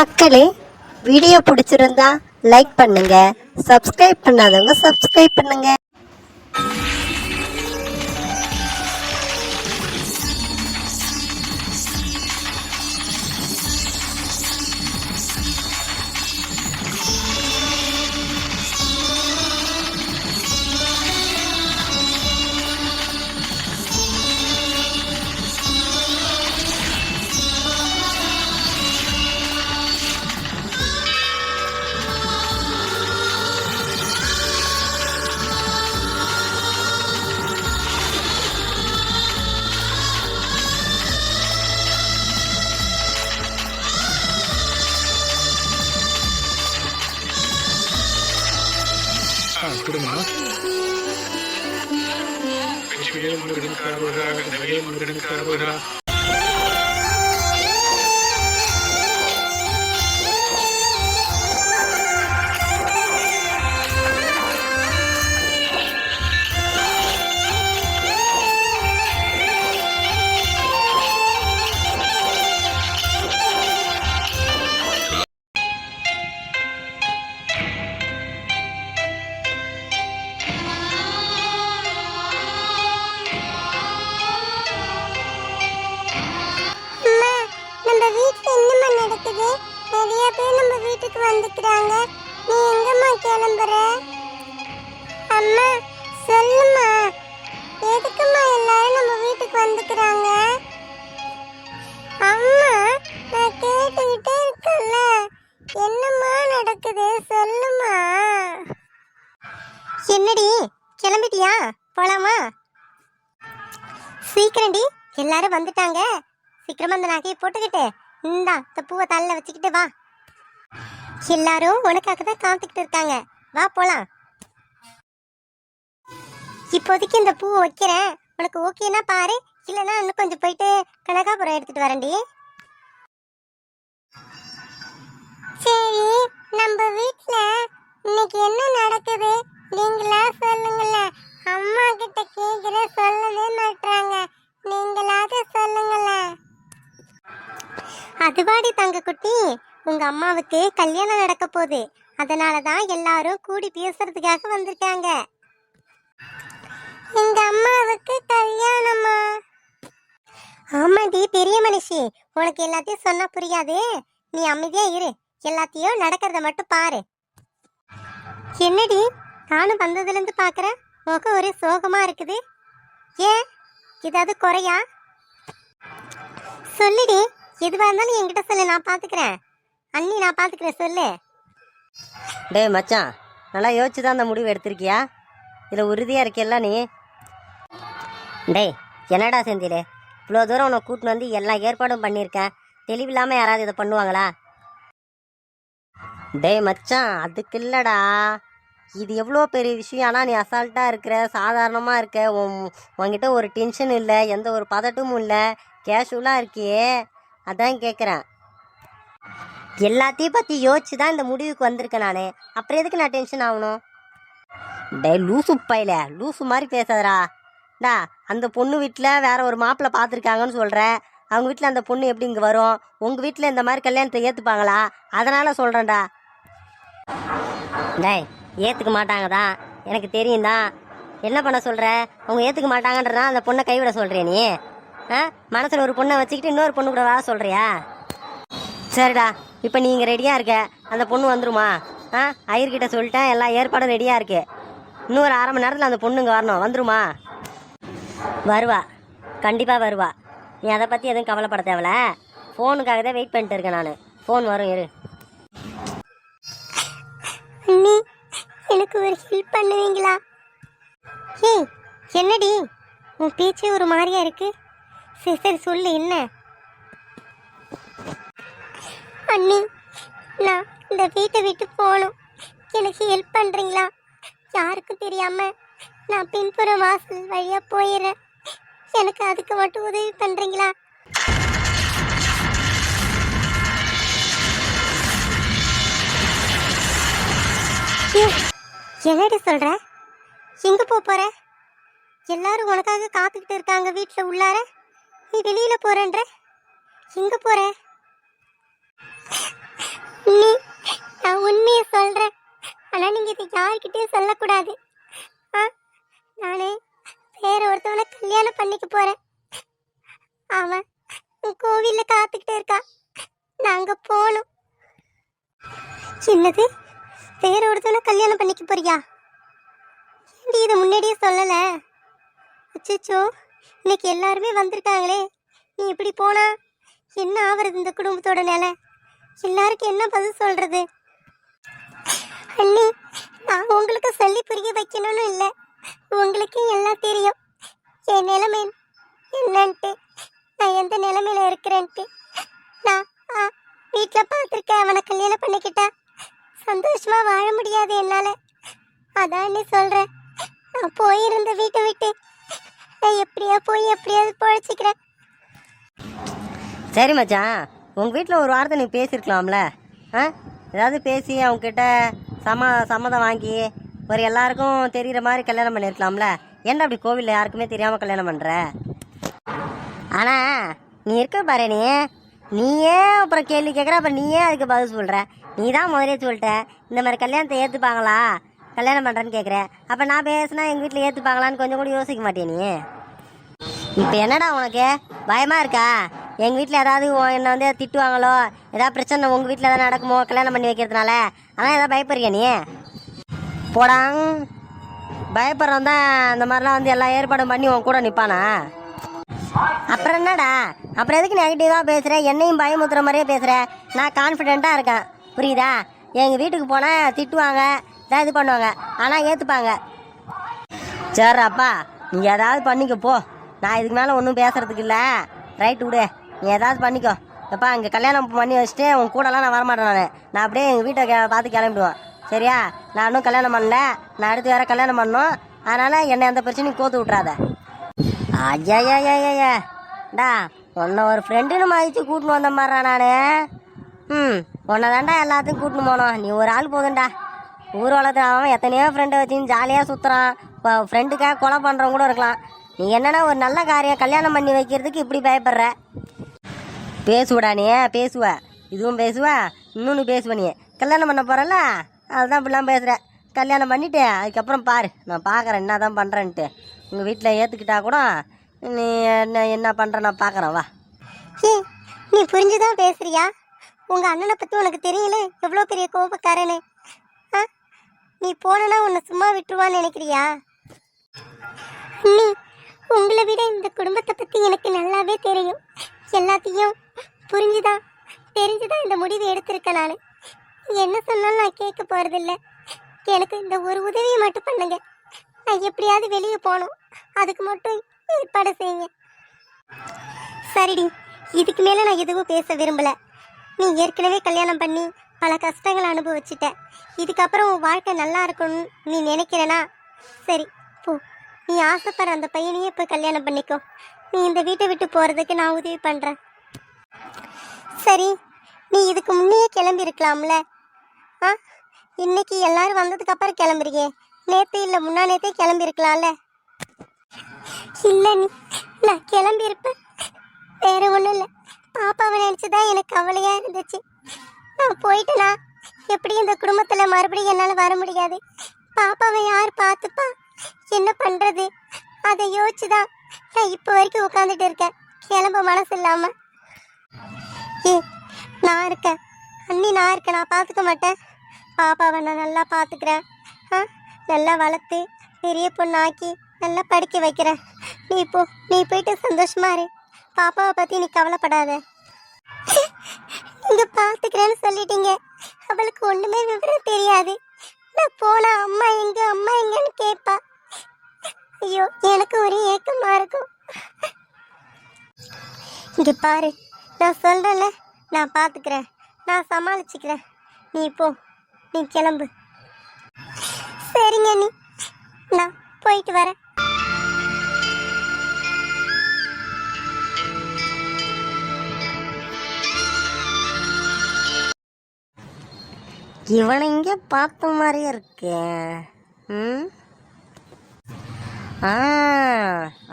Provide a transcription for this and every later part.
மக்களே, வீடியோ பிடிச்சிருந்தா லைக் பண்ணுங்க, சப்ஸ்கிரைப் பண்ணாதவங்க சப்ஸ்கிரைப் பண்ணுங்க. குடும்பம் வெற்றிவேல் முருகன் காரோரா வெற்றிவேல் முருகன் காரோரா. நிறைய பேர் நம்ம வீட்டுக்கு வந்துக்கிறாங்க. நீ எங்கம்மா கிளம்புற? அம்மா சொல்லுமா, எதுக்குமா எல்லாரும் நம்ம வீட்டுக்கு வந்துக்கிறாங்க? அம்மா நான் கேட்டுக்கிட்டே இருக்கேன்ல, என்னம்மா நடக்குது சொல்லுமா. என்னடி கிளம்பிட்டியா? போலாமா? சீக்கிரம்டி, எல்லாரும் வந்துட்டாங்க. சீக்கிரமா அந்த நகையை போட்டுக்கிட்டு இந்தா இந்த பூவை தலையில வச்சுக்கிட்டு வா. எல்லாரும் உனக்காக தான் காத்துக்கிட்டு இருக்காங்க. வா போலாம். இப்போதைக்கு இந்த பூவை வைக்கிறேன், உனக்கு ஓகேனா பாரு, இல்லைன்னா இன்னும் கொஞ்சம் போயிட்டு கனகாபுரம் எடுத்துட்டு வரேன்டி. சரி, நம்ம வீட்டுல இன்னைக்கு என்ன நடக்குது நீங்களா சொல்லுங்கள. அம்மா கிட்ட கேக்குற சொல்லவே மாட்டாங்க, நீங்களாவது சொல்லுங்கள. அதுவாடி தங்க குட்டி, உங்க அம்மாவுக்கு கல்யாணம் நடக்க போகுது, அதனாலதான் எல்லாரும் கூடி பேசுறதுக்காக வந்திருக்காங்க. எங்க அம்மாவுக்கு கல்யாணமா? ஆமாடி பெரிய மனுஷி, உனக்கு எல்லாத்தையும் சொன்னா புரியாது, நீ அமைதியா இரு, எல்லாத்தையும் நடக்கிறத மட்டும் பாரு. என்னடி நானும் வந்ததுல இருந்து பாக்குறேன், முகம் ஒரே சோகமா இருக்குது. ஏன் ஏதாவது குறையா? சொல்லுடி, எதுவா இருந்தாலும் என்கிட்ட சொல்லு, நான் பாத்துக்கிறேன். அண்ணி நான் பாத்துக்கிறேன், சொல்லு. டேய் மச்சான், நல்லா யோசிச்சு தான் அந்த முடிவு எடுத்திருக்கியா? இதில் உறுதியாக இருக்கியல்ல நீ? டேய் என்னடா செந்திலே, இவ்வளோ தூரம் உன்னை கூட்டின்னு வந்து எல்லா ஏற்பாடும் பண்ணியிருக்கேன், தெளிவில்லாமல் யாராவது இதை பண்ணுவாங்களா? டேய் மச்சான், அதுக்கு இல்லைடா, இது எவ்வளோ பெரிய விஷயம். ஆனால் நீ அசால்ட்டாக இருக்கிற, சாதாரணமாக இருக்க, உன்கிட்ட ஒரு டென்ஷன் இல்லை, எந்த ஒரு பதட்டமும் இல்லை, கேஷுவலாக இருக்கியே, அதான் கேட்குறேன். எல்லாத்தையும் பற்றி யோசிச்சு தான் இந்த முடிவுக்கு வந்திருக்கேன் நான், அப்புறம் எதுக்கு நான் டென்ஷன் ஆகணும்? டே லூசு பையில, லூசு மாதிரி பேசாதடா. டா அந்த பொண்ணு வீட்டில் வேற ஒரு மாப்பிள்ளை பார்த்துருக்காங்கன்னு சொல்கிறேன், அவங்க வீட்டில் அந்த பொண்ணு எப்படி இங்கே வரும்? உங்கள் வீட்டில் இந்த மாதிரி கல்யாணத்தை ஏற்றுப்பாங்களா? அதனால் சொல்கிறேன்டா. டேய் ஏற்றுக்க மாட்டாங்க தான் எனக்கு தெரியும் தான், என்ன பண்ண சொல்கிற? அவங்க ஏற்றுக்க மாட்டாங்கன்றதான் அந்த பொண்ணை கைவிட சொல்கிறியா நீ? மனசில் ஒரு பொண்ணை வச்சுக்கிட்டு இன்னொரு பொண்ணு கூட வர சொல்கிறியா? சரிடா, இப்போ நீங்கள் ரெடியாக இருக்க, அந்த பொண்ணு வந்துருமா? ஐயர்கிட்ட சொல்லிட்டேன், எல்லா ஏற்பாடும் ரெடியாக இருக்கு. இன்னொரு அரை மணி நேரத்தில் அந்த பொண்ணு இங்கே வரணும், வந்துருமா? வருவா, கண்டிப்பாக வருவா, நீ அதை பற்றி எதுவும் கவலைப்பட தேவையில்ல. ஃபோனுக்காக தான் வெயிட் பண்ணிட்டு இருக்கேன் நான், ஃபோன் வரும் இரு. அண்ணி எனக்கு ஒரு ஹெல்ப் பண்ணுவீங்களா? ஏய் என்னடி உன் பேச்சு ஒரு மாதிரியா இருக்கு? சரி சரி சொல்லு, என்ன? அண்ணி நான் இந்த வீட்டை விட்டு போகணும், எனக்கு ஹெல்ப் பண்ணுறீங்களா? யாருக்கும் தெரியாம நான் பின்புற வாசல் வழியா போயிடுறேன், எனக்கு அதுக்கு மட்டும் உதவி பண்ணுறீங்களா? என்னடி சொல்ற? எங்க போற? எல்லாரும் உனக்காக காத்துக்கிட்டு இருக்காங்க வீட்டில் உள்ளார, நீ வெளியில போறேன்ற, எங்க போற? நீ நான் உண்மையை சொல்றேன். ஆனா நீங்க இதை யார்கிட்டயும் சொல்லக்கூடாது. ஆ, நானு வேற ஒருத்தவனை கல்யாணம் பண்ணிக்க போறேன். அவன் கோவில்ல காத்துக்கிட்டு இருக்கா. நாங்க போகணும். என்னது, வேற ஒருத்தவனை கல்யாணம் பண்ணிக்க போறியா? ஏன்டி இதை முன்னாடியே சொல்லல? அச்சோ, இன்னைக்கு எல்லாருமே வந்திருக்காங்களே. நீ இப்படி போனா என்ன ஆவறது இந்த குடும்பத்தோட நிலை? எல்லாருக்கும் என்ன பதில் சொல்றது? அண்ணி, நான் உங்களுக்கு சொல்லி புரிய வைக்கணும்னு இல்லை. உங்களுக்கு எல்லாம் தெரியும் என் நிலைமை என்னன்ட்டு, நான் எந்த நிலைமையில இருக்கிறேன்ட்டு. நான் வீட்டில் பார்த்துருக்கேன். அவனை கல்யாணம் பண்ணிக்கிட்டா சந்தோஷமா வாழ முடியாது என்னால. அதான் நீ சொல்றேன். நான் போயிருந்த வீட்டை விட்டு நான் எப்படியாவது பொழைச்சிக்கிறேன். சரி மச்சான், உங்கள் வீட்டில் ஒரு வாரத்தை நீ பேசியிருக்கலாம்ல? ஏதாவது பேசி அவங்கக்கிட்ட சம்மதம் வாங்கி ஒரு எல்லாருக்கும் தெரிகிற மாதிரி கல்யாணம் பண்ணியிருக்கலாம்ல? என்ன அப்படி கோவிலில் யாருக்குமே தெரியாமல் கல்யாணம் பண்ணுற? ஆனால் நீ இருக்க பாரு, நீயே அப்புறம் கேள்வி கேட்குற, அப்புறம் நீயே அதுக்கு பதில் சொல்கிற. நீ தான் முதலே சொல்லிட்ட இந்த மாதிரி கல்யாணத்தை ஏற்றுப்பாங்களா, கல்யாணம் பண்ணுறேன்னு கேட்குற. அப்போ நான் பேசுனா எங்கள் வீட்டில் ஏற்றுப்பாங்களான்னு கொஞ்சம் கூட யோசிக்க மாட்டேன் நீ? இப்போ என்னடா உனக்கு பயமாக இருக்கா? எங்கள் வீட்டில் ஏதாவது என்னை வந்து திட்டுவாங்களோ, ஏதாவது பிரச்சனை உங்கள் வீட்டில் ஏதாவது நடக்குமோ கல்யாணம் பண்ணி வைக்கிறதுனால? ஆனால் ஏதாவது பயப்படுறியா நீ? போடாங், பயப்படுறவன் தான் இந்த மாதிரிலாம் வந்து எல்லா ஏற்பாடும் பண்ணி உன் கூட நிற்பானா? அப்புறம் என்னடா, அப்புறம் எதுக்கு நெகட்டிவாக பேசுகிற? என்னையும் பயமுத்துற மாதிரியே பேசுகிற. நான் கான்ஃபிடென்ட்டாக இருக்கேன், புரியுதா? எங்கள் வீட்டுக்கு போனால் திட்டுவாங்க, ஏதாவது இது பண்ணுவாங்க, ஆனால் ஏற்றுப்பாங்க. சரிப்பா, நீ ஏதாவது பண்ணிக்க போ. நான் இதுக்கு மேலே ஒன்றும் பேசுறதுக்கு இல்லை. ரைட்டு விடு, நீ ஏதாவது பண்ணிக்கோ. எப்பா, இங்கே கல்யாணம் பண்ணி வச்சுட்டு உன் கூடலாம் நான் வரமாட்டேன். நான் அப்படியே எங்கள் வீட்டை பார்த்து கிளம்பிடுவேன், சரியா? நான் இன்னும் கல்யாணம் பண்ணல, நான் அடுத்து வேறு கல்யாணம் பண்ணணும். அதனால் என்னை எந்த பிரச்சனையும் கோத்து விட்றாத. ஐயா உன்னை ஒரு ஃப்ரெண்டுன்னு மதித்து கூட்டின்னு வந்த மாதிரிடா நான். உன்னை தாண்டா எல்லாத்தையும் கூட்டின்னு போனோம். நீ ஒரு ஆள் போதுண்டா. ஊர் வளர்த்து அவன் எத்தனையோ ஃப்ரெண்டை வச்சுன்னு ஜாலியாக சுற்றுறான். இப்போ ஃப்ரெண்டுக்காக கொலை பண்ணுறவங்க கூட இருக்கலாம். நீ என்னன்னா ஒரு நல்ல காரியம் கல்யாணம் பண்ணி வைக்கிறதுக்கு இப்படி பயப்படுற? பேசுவடா, நீ பேசுவ, இதுவும் பேசுவ, இன்னொன்று பேசுவ. நீ கல்யாணம் பண்ண போகிறல்ல, அதுதான் இப்படிலாம் பேசுகிற. கல்யாணம் பண்ணிவிட்டு அதுக்கப்புறம் பாரு, நான் பார்க்குறேன் என்ன தான் பண்ணுறேன்ட்டு. உங்கள் வீட்டில் ஏற்றுக்கிட்டா கூட நீ என்ன பண்ணுற நான் பார்க்குறேன், வா. நீ புரிஞ்சுதான் பேசுறியா? உங்கள் அண்ணனை பற்றி உனக்கு தெரியல எவ்வளோ பெரிய கோபக்காரன்னு. நீ போனா உன்னை சும்மா விட்டுருவான்னு நினைக்கிறியா? நீ உங்களை விட இந்த குடும்பத்தை பற்றி எனக்கு நல்லாவே தெரியும். எல்லாத்தையும் தெரிஞ்சுதான் இந்த முடிவு எடுத்திருக்கேன் நான். என்ன சொன்னாலும் நான் கேட்க போகிறதில்ல. எனக்கு இந்த ஒரு உதவியை மட்டும் பண்ணுங்க. நான் எப்படியாவது வெளியே போகணும், அதுக்கு மட்டும் ஏற்பாடு செய்யுங்க. சரிடி, இதுக்கு மேலே நான் எதுவும் பேச விரும்பலை. நீ ஏற்கனவே கல்யாணம் பண்ணி பல கஷ்டங்களை அனுபவிச்சிட்ட. இதுக்கப்புறம் உன் வாழ்க்கை நல்லா இருக்கணும்னு நீ நினைக்கிறனா? சரி போ, நீ ஆசைப்படுற அந்த பையனையே போய் கல்யாணம் பண்ணிக்கோ. நீ இந்த வீட்டை விட்டு போகிறதுக்கு நான் உதவி பண்ணுறேன். சரி, நீ இதுக்கு முன்னையே கிளம்பி இருக்கலாம்ல? இன்னைக்கு எல்லாரும் வந்ததுக்கு அப்புறம் கிளம்புறியே, நேற்று இல்லை முன்னா நேற்றே கிளம்பி இருக்கலாம்ல? இல்லை, நான் கிளம்பி இருப்பேன். வேற ஒன்றும் இல்லை, பாப்பாவை நினச்சிதான் எனக்கு கவலையாக இருந்துச்சு. நான் போயிட்டேனா எப்படி இந்த குடும்பத்தில் மறுபடியும் என்னால் வர முடியாது. பாப்பாவை யார் பார்த்துப்பா, என்ன பண்ணுறது, அதை யோசிச்சுதான் நான் இப்போ வரைக்கும் உட்காந்துட்டு இருக்கேன், கிளம்ப மனசு இல்லாமல். நான் இருக்கேன் அண்ணி, நான் இருக்கேன், நான் பார்த்துக்க மாட்டேன். பாப்பாவை நான் நல்லா பார்த்துக்கிறேன். நல்லா வளர்த்து பெரிய பொண்ணாக்கி நல்லா படிக்க வைக்கிறேன். நீ போயிட்டு சந்தோஷமா இரு. பாப்பாவை பற்றி நீ கவலைப்படாத. நீங்க பார்த்துக்கிறேன்னு சொல்லிட்டீங்க, அவளுக்கு ஒன்றுமே விவரம் தெரியாது. நான் போனா அம்மா எங்கன்னு கேட்பா. ஐயோ, எனக்கு ஒரே ஏக்கமா இருக்கும். இங்க பாரு, நான் சொல்றேன்ல, நான் பார்த்துக்கிறேன், நான் சமாளிச்சுக்கிறேன். நீ போ, நீ கிளம்பு. சரிங்க நீ, நான் போயிட்டு வரேன். இவனை இங்கே பார்த்த மாதிரியே இருக்கு.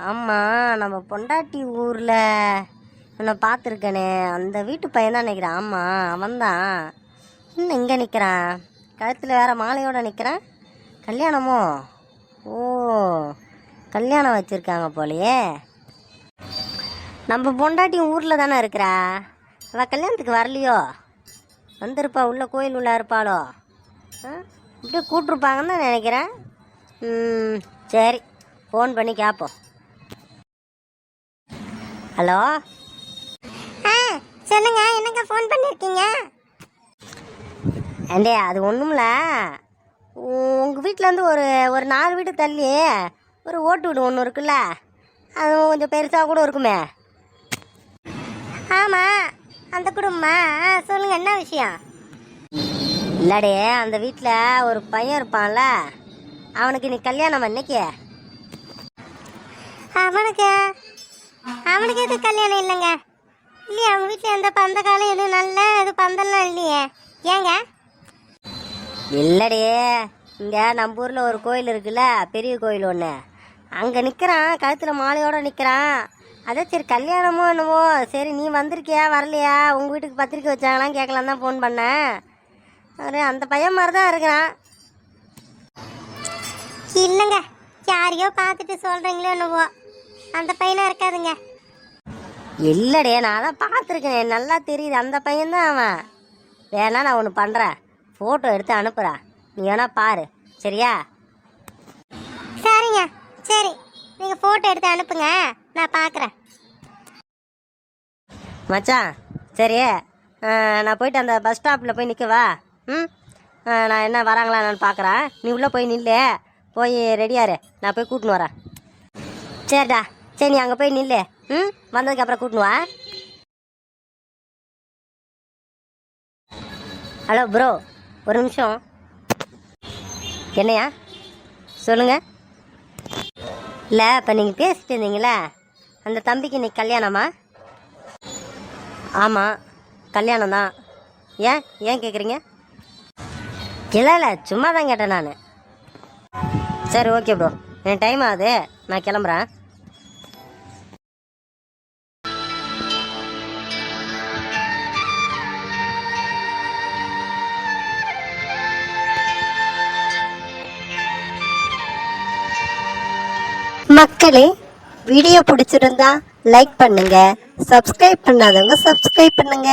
ஆமாம், நம்ம பொண்டாட்டி ஊரில் உன்னை பார்த்துருக்கனே, அந்த வீட்டு பையன் தான் நினைக்கிறேன். ஆமாம், அவன்தான். இன்னும் இங்கே நிற்கிறான், கழுத்தில் வேற மாலையோடு நிற்கிறான். கல்யாணமோ? ஓ, கல்யாணம் வச்சுருக்காங்க போலையே. நம்ம பொண்டாட்டியும் ஊரில் தானே இருக்கிறா, அவள் கல்யாணத்துக்கு வரலையோ? வந்திருப்பா, உள்ள கோயில் உள்ள இருப்பாளோ? இப்படியே கூப்பிட்ருப்பாங்கன்னு தான் நினைக்கிறேன். சரி, ஃபோன் பண்ணி கேட்போம். ஹலோ, சொல்லுங்க, என்னங்க ஃபோன் பண்ணியிருக்கீங்க? ஏண்டே, அது ஒன்றும்ல, உங்கள் வீட்டிலேருந்து ஒரு 4 வீடு தள்ளி ஒரு ஓட்டு வீடு ஒன்று இருக்குல்ல, அது கொஞ்சம் பெருசாக கூட இருக்குமே. ஆமாம், அந்த குடும்பமா? சொல்லுங்க, என்ன விஷயம்? இல்லடே, அந்த வீட்டில் ஒரு பையன் இருப்பான்ல, அவனுக்கு நீ கல்யாணம் அன்னைக்கு. அவனுக்கு எது கல்யாணம் இல்லைங்க. இல்லையே, அவங்க வீட்டில் எந்த பந்தக்காலம் எதுவும் நல்ல இது பந்தல்லாம் இல்லையே. ஏங்க? இல்லடே, இங்கே நம்ம ஊரில் ஒரு கோயில் இருக்குல்ல, பெரிய கோயில் ஒன்று, அங்கே நிற்கிறான், கழுத்தில் மாலையோடு நிற்கிறான். அதே சரி கல்யாணமோ என்னவோ, சரி நீ வந்திருக்கியா வரலையா, உங்கள் வீட்டுக்கு பத்திரிக்கை வச்சாங்களான்னு கேட்கலாம் தான் ஃபோன் பண்ணேன். அந்த பையன் மாதிரி தான் இருக்கிறான். இல்லைங்க, யாரையோ பார்த்துட்டு சொல்கிறீங்களோ என்னவோ, அந்த பையனாக இருக்காதுங்க. இல்லடே, நான் தான் பார்த்துருக்கேன், நல்லா தெரியுது, அந்த பையன்தான் அவன். வேணா நான் ஒன்று பண்ணுறேன், ஃபோட்டோ எடுத்து அனுப்புகிறேன், நீ வேணா பாரு, சரியா? சரிங்க, சரி, நீங்கள் ஃபோட்டோ எடுத்து அனுப்புங்க, நான் பார்க்குறேன். மச்சான், சரி, நான் போயிட்டு அந்த பஸ் ஸ்டாப்பில் போய் நிற்கவா? நான் என்ன வராங்களா நான் பார்க்குறேன், நீ உள்ளே போய் நில்லு, போய் ரெடியாரு, நான் போய் கூட்டின்னு வரேன். சரிடா, சரி, நீ அங்கே போய் நில்லு. வந்ததுக்கு அப்புறம் கூட்டின்னு வா. ஹலோ ப்ரோ, ஒரு நிமிஷம். என்னையா சொல்லுங்க. இல்லை, இப்போ நீங்கள் பேசிட்டு இருந்தீங்களே, அந்த தம்பிக்கு இன்னைக்கு கல்யாணமா? ஆமாம், கல்யாணம் தான். ஏன் கேட்குறீங்க? இல்லை, சும்மா தான் கேட்டேன் நான். சரி, ஓகே ப்ரோ, எனக்கு டைம் ஆகுது, நான் கிளம்புறேன். மக்களே, வீடியோ பிடிச்சிருந்தா லைக் பண்ணுங்க, சப்ஸ்கிரைப் பண்ணாதவங்க சப்ஸ்கிரைப் பண்ணுங்க.